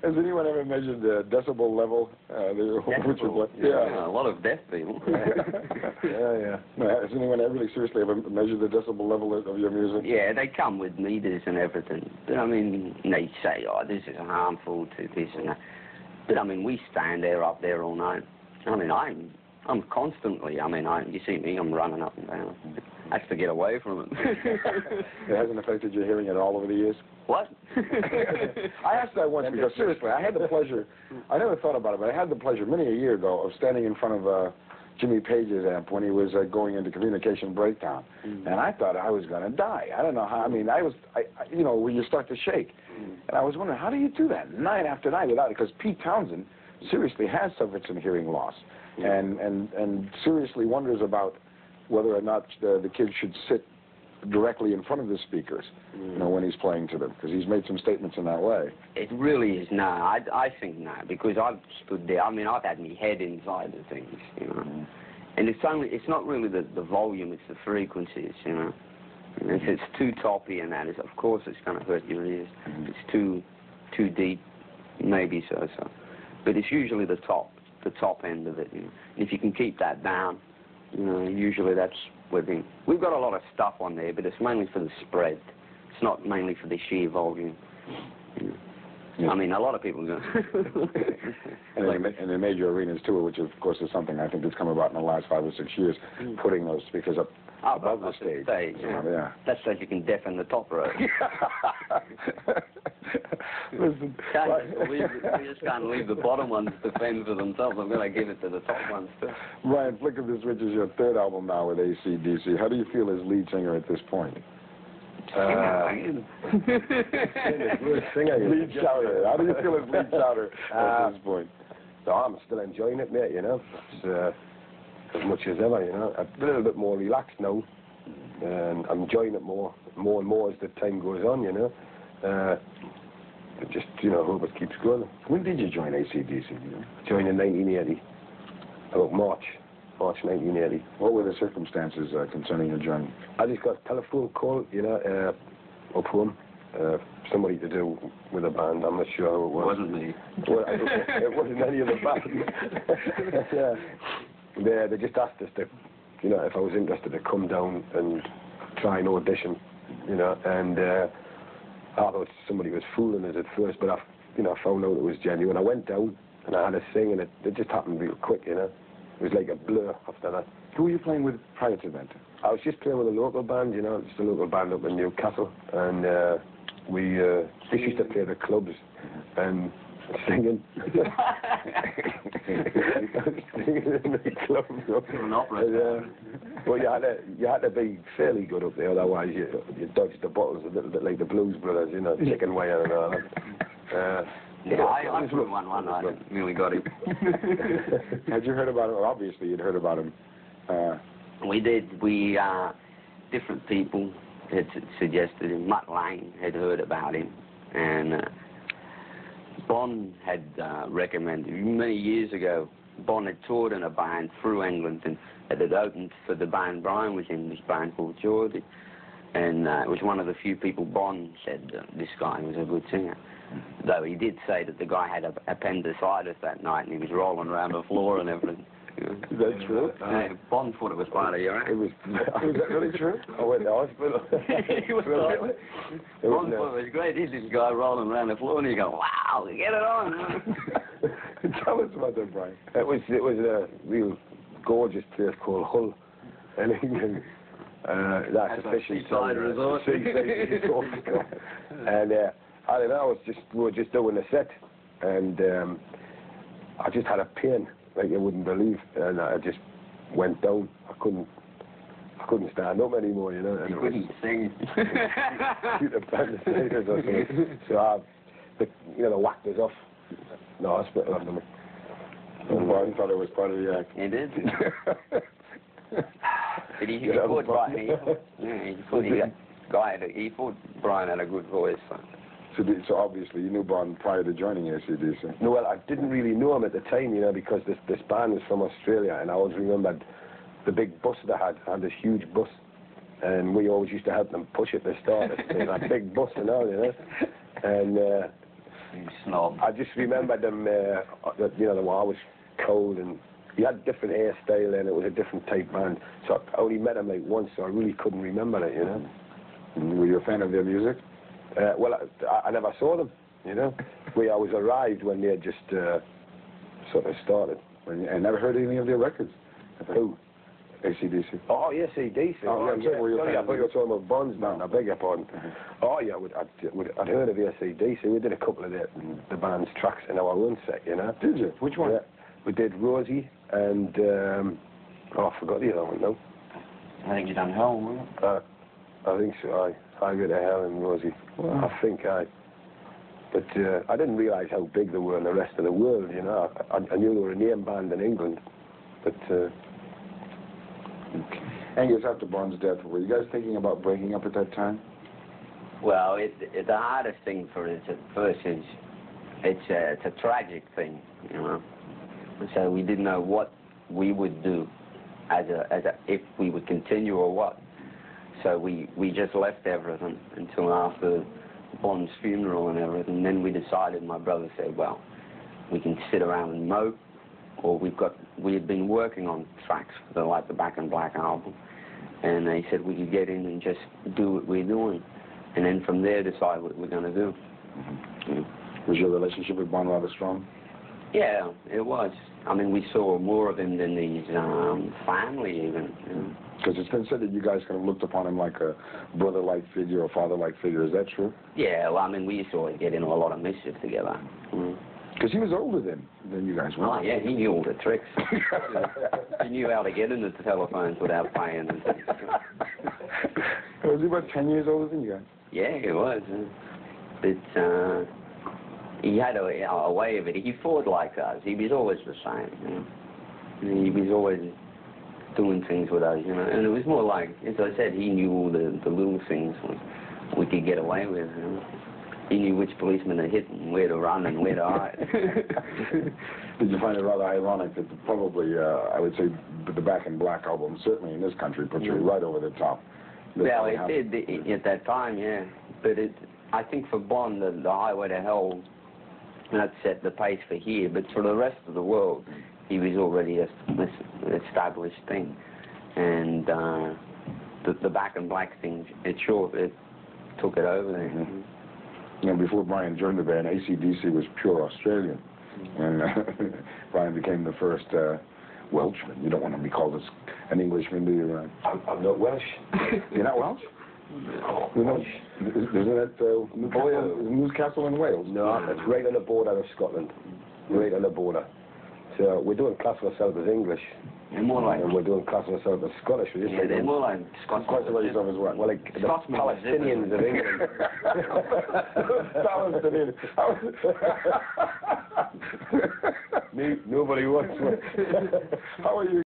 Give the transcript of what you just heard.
Has anyone ever measured the decibel level? Decibel? Yeah, a lot of deaf people. Yeah. No, has anyone really seriously ever measured the decibel level of your music? Yeah, they come with meters and everything. But I mean, they say, oh, this is harmful to this and that. But I mean, we stand there up there all night. I mean, I'm constantly, you see me, I'm running up and down. That's to get away from it. It hasn't affected your hearing at all over the years? What? I asked that once because, seriously, I had the pleasure, I never thought about it, but I had the pleasure many a year ago of standing in front of Jimmy Page's amp when he was going into communication breakdown. And I thought I was going to die. I don't know how, you know, when you start to shake. And I was wondering, how do you do that night after night without it? Because Pete Townsend seriously has suffered some hearing loss and seriously wonders about whether or not the kids should sit directly in front of the speakers, you know, when he's playing to them, because he's made some statements in that way. It really is no. I think no, because I've stood there. I mean, I've had my head inside the things, you know. And it's not really the volume, it's the frequencies, you know. And if it's too toppy and that, of course it's going to hurt your ears. If it's too deep, maybe so. But it's usually the top end of it, you know. And if you can keep that down, you know, usually that's within. We've got a lot of stuff on there, but it's mainly for the spread. It's not mainly for the sheer volume. You know. Yeah. I mean, a lot of people go. And in major arenas too, which of course is something I think that's come about in the last 5 or 6 years, putting those speakers up above the stage. Yeah. That's so you can deafen the top row. Listen, we just can't leave the bottom ones to fend for themselves. I'm going to give it to the top ones too. Brian, Flick of the Switch is your 3rd album now with AC/DC. How do you feel as lead singer at this point? Lead shouter. How do you feel as lead shouter at this point? So I'm still enjoying it, mate, you know. It's as much as ever, you know. I'm a little bit more relaxed now, and I'm enjoying it more and more as the time goes on, you know. Just, you know, hope it keeps going. When did you join AC/DC? Joined in 1980, about March 1980. What were the circumstances concerning your journey? I just got a telephone call, you know, up home, somebody to do with a band. I'm not sure who it was. It wasn't me. Well, it wasn't any of the band. Yeah. They just asked us to, you know, if I was interested to come down and try an audition, you know, and I thought somebody was fooling us at first, but I found out it was genuine. I went down and I had a sing, and it just happened real quick, you know. It was like a blur after that. Who were you playing with prior to that? I was just playing with a local band, you know, just a local band up in Newcastle, and we used to play the clubs and singing. Singing in the clubs. Well, you had to be fairly good up there, otherwise you dodged the bottles a little bit like the Blues Brothers, you know, chicken wire and all that. Yeah, I put one night and nearly got him. Had you heard about him? Well, obviously you'd heard about him. We did. Different people had suggested him. Mutt Lane had heard about him, and Bon had recommended him. Many years ago, Bon had toured in a band through England, and it had opened for the band Brian was in, this band called Geordie. And it was one of the few people Bon said this guy was a good singer. Though he did say that the guy had appendicitis that night and he was rolling around the floor and everything. Is that true? Bon thought it was part of your act. Was that really true? I went to the hospital. Bon thought it was great. He's this guy rolling around the floor and you go, wow, get it on. Tell us about that, Brian. It was a real gorgeous place called Hull. And that's a fishing seaside resort. And I don't know, we were just doing a set, and I just had a pain like you wouldn't believe, and I just went down. I couldn't stand up anymore, you know. And you couldn't sing. Appendicitis or something. So they whacked us off the hospital after me. Brian thought it was part of the act. He did. But he thought Brian had a good voice. So obviously you knew Bon prior to joining AC/DC. No, well, I didn't really know him at the time, you know, because this band was from Australia, and I always remembered the big bus they had this huge bus, and we always used to help them push it to start it, that big bus and all, you know. And You snob. I just remember them, that, you know, they were always cold, and he had different hairstyle, and it was a different type band. So I only met him like once, so I really couldn't remember it, you know. Were you a fan of their music? Well, I never saw them, you know. I was arrived when they had just sort of started. I never heard any of their records. Who? AC/DC. Oh, yes, AC/DC. Oh, yeah, I'm saying, were you a Sorry, fan I thought you were talking about Bonds, man. I beg your pardon. Oh, yeah, I'd heard of AC/DC. We did a couple of the band's tracks in our own set, you know. Did you? Which one? Yeah. We did Rosie and, I forgot the other one, though. I think you done Hell, wasn't it? I think so, I go to Hell and Rosie. Wow. I think But I didn't realise how big they were in the rest of the world, you know. I knew they were a name band in England, but... Angus, after Bond's death, were you guys thinking about breaking up at that time? Well, the hardest thing for us at first is it's a tragic thing, you know. So we didn't know what we would do if we would continue or what. So we just left everything until after Bond's funeral and everything. Then we decided, my brother said, well, we can sit around and mope, or we had been working on tracks for the Back in Black album, and they said we could get in and just do what we're doing, and then from there decide what we're going to do. Was your relationship with Bond rather strong? Yeah, it was. I mean, we saw more of him than his family even. Because it's been said that you guys kind of looked upon him like a brother-like figure or father-like figure. Is that true? Yeah, well, I mean, we used to always get into a lot of mischief together. Because he was older than you guys were. Oh, yeah, he knew all the tricks. He knew how to get into the telephones without paying. Was he about 10 years older than you guys? Yeah, he was. But he had a way of it. He fought like us. He was always the same, you know. He was always doing things with us, you know. And it was more like, as I said, he knew all the little things we could get away with, you know. He knew which policeman to hit and where to run and where to hide. Did you find it rather ironic that probably, I would say, the Back in Black album, certainly in this country, put you right over the top? Well, it did at that time, yeah. But I think for Bond, the Highway to Hell, that set the pace for here. But for the rest of the world, he was already an established thing. And the Back in Black thing, it took it over there. You know, before Brian joined the band, AC/DC was pure Australian. And Brian became the first Welshman. You don't want to be called an Englishman, do you? I'm not Welsh. You're not Welsh? No. Welsh? Isn't that Newcastle in Wales? No, it's right on the border of Scotland. Right on the border. So we don't class ourselves as English. They're more like... And we're doing class ourselves as Scottish. Yeah, they're more like Scots. Class yourself as what? Well, like the Palestinians of England. Palestinians. Nobody wants one. How are you